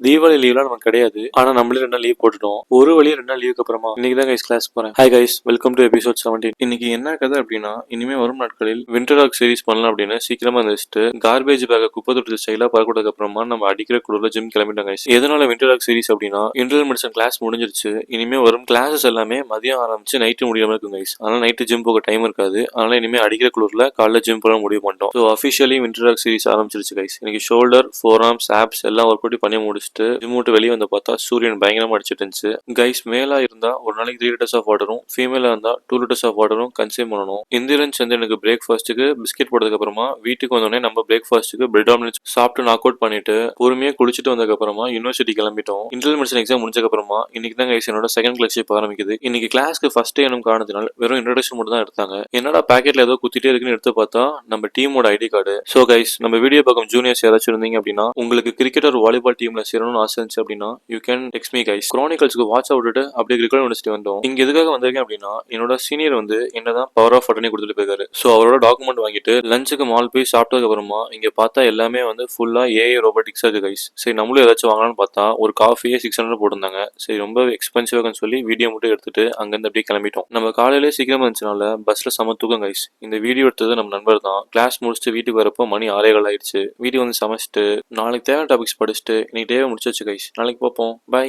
தீபாவளி லீவ்லாம் நமக்கு கிடையாது. ஆனா நம்மளே 2 நாள் லீவ் போட்டுட்டோம். ஒரு வழியா 2 நாள் லீவுக்கு அப்புறமா இன்னைக்கு தான் கைஸ் கிளாஸ் போறேன். Hi guys, welcome to episode 17. இன்னைக்கு என்ன கதை அப்படின்னா, இனிமே வரும் நாட்களில் வின்டர் டாக் சீரிஸ் பண்ணலாம் அப்படின்னு சீக்கிரமா இருந்துச்சு. கார்பேஜ் பேக குப்பை தொட்டி ஸ்டைலா பறக்கூடதுக்கு அப்புறமா நம்ம அடிக்கிற குளிர்ல ஜிம் கிளம்பிட்டோம் கைஸ். எதனால வின்டர் டாக் சீரிஸ் அப்படின்னா, இன்டர்னல் மெடிசன் கிளாஸ் முடிஞ்சிருச்சு. இனிமே வரும் கிளாஸஸ் எல்லாமே மதியம் ஆரம்பிச்சு நைட்டு முடியாம இருக்கும் கைஸ். அதனால நைட்டு ஜிம் போக டைம் இருக்காது. அதனால இனிமே அடிக்கிற குளிர்ல காலைல ஜிம் போல முடிவு பண்ணிட்டோம். So officially winter talk series ஆரம்பிச்சிருச்சு கைஸ். இன்னைக்கு ஷோல்டர், ஃபோர் ஆர்ம்ஸ், ஆப்ஸ் எல்லாம் ஒர்க் அவுட் பண்ணி முடிச்சுட்டு ஜிம் விட்டு வெளியே வந்து பார்த்தா சூரியன் பயங்கரமா அடிச்சிட்டு இருந்துச்சு கைஸ். மேலா இருந்தா ஒரு நாளைக்கு 3 லிட்டர்ஸ் ஆஃப் வாட்டரும், ஃபீமேலா இருந்தா 2 லிட்டர்ஸ் ஆஃப் வாட்டரும் கன்சியூம் பண்ணணும். இந்திரன் சந்திரனுக்கு பிரேக்ஃபாஸ்ட்டுக்கு பிஸ்கெட் போட்டதுக்கு அப்புறமா வீட்டுக்கு வந்தோடனே நம்ம பிரேக்ஃபாஸ்ட்டுக்கு பிரெட் ஆம்லெட் சாப்பிட்டு நாக் அவுட் பண்ணிட்டு பொறுமையா குளிச்சுட்டு வந்ததுக்கு அப்புறமா யூனிவர்சிட்டி கிளம்பிட்டோம். இன்டர்னல் மெடிசன் எக்ஸாம் முடிஞ்சதுக்கு அப்புறமா இன்னைக்கு தான் கைஸ் என்னோட செகண்ட் கிளாஸ்ஷிப் ஆரம்பிக்குது. இன்னைக்கு கிளாஸ்க்கு ஃபர்ஸ்ட் டே என்னும் காரணத்தினால் வெறும் இன்ட்ரோடக்ஷன் மட்டும் தான் எடுத்தாங்க. என்னடா பாக்கெட்ல ஏதோ குத்திட்டே இருக்குன்னு எடுத்து பார்த்தா நம்ம டீமோட ஐடி கார்டு. ஸோ கைஸ், நம்ம வீடியோ பக்கம் ஜூனியர்ஸ் யாராச்சும் இருந்தீங்க அப்படின்னா, உங்களுக்கு கிரிக்கெட் ஒரு வாலிபால் டீம்ல சேரணும்னு ஆசை இருந்துச்சு அப்படின்னா you can text me guys. குரானிக்கல்ஸ்க்கு வாட்ச் விட்டுட்டு அப்படியே கிரிக்கெட் யூனிவர்சிட்டி வந்தோம். இங்க எதுக்காக வந்திருக்கேன் அப்படின்னா, என்னோட சீனியர் வந்து என்னதான் பவர் ஆஃப் அட்டர்னி கொடுத்துட்டு போயிருக்காரு. ஸோ அவரோட டாக்குமெண்ட் வாங்கிட்டு லஞ்சுக்கு மால் போய் சாப்பிட்டதுக்கு அப்புறமா இங்க பார்த்தா எல்லாமே வந்து ஃபுல்லா ஏஐ ரோபோட்டிக்ஸா இருக்கு கைஸ். சரி நம்மளும் ஏதாச்சும் வாங்கலாம்னு பார்த்தா ஒரு காஃபியே 600 போட்டிருந்தாங்க. சரி ரொம்ப எக்ஸ்பென்சிவாக சொல்லி வீடியோ மட்டும் எடுத்துட்டு அங்கிருந்து அப்படியே கிளம்பிட்டோம். நம்ம காலையிலே சீக்கிரமா இருந்துச்சுனால பஸ்ல சமத்துக்கும் கைஸ். இந்த வீடியோ எடுத்தது நம்ம நண்பர் தான். கிளாஸ் முடிச்சுட்டு வீட்டுக்கு வரப்போ மணி 6:15 ஆயிடுச்சு. வீடியோ வந்து சமைச்சிட்டு நாளைக்கு தேவையான டாபிக்ஸ் படிச்சுட்டு இன்னைக்கு டேவை முடிச்சு கைஸ். நாளைக்கு பார்ப்போம். பாய்.